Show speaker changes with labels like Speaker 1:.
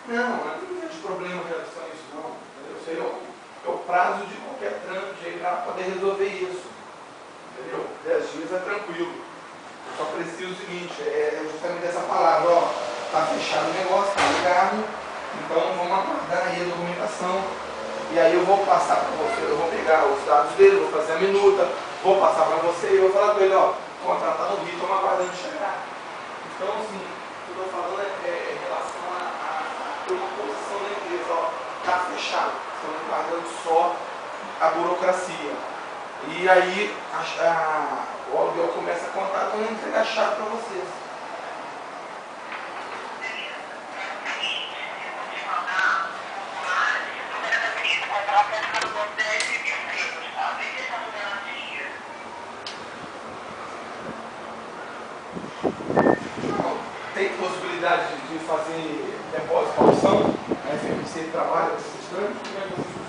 Speaker 1: Não, eu não vejo problema em relação a isso, não. Isso aí é o prazo de qualquer trâmite para poder resolver isso. Entendeu? 10 dias é tranquilo. Eu só preciso o seguinte, é justamente essa palavra, ó, tá fechado o negócio, tá ligado, então vamos aguardar aí a documentação. E aí eu vou passar para você, eu vou pegar os dados dele, vou fazer a minuta, vou passar para você e vou falar com ele, ó, o contrato tá no Rio, estamos aguardando chegar. Então, assim, o que eu estou falando é em relação a ter uma posição da empresa, ó, tá fechado, estamos aguardando só a burocracia. E aí o aluguel começa a contar, então eu vou entregar a chave para vocês. Tem possibilidade de fazer depósito de calção? A FMC trabalha com esses trâmites? Como é que vocês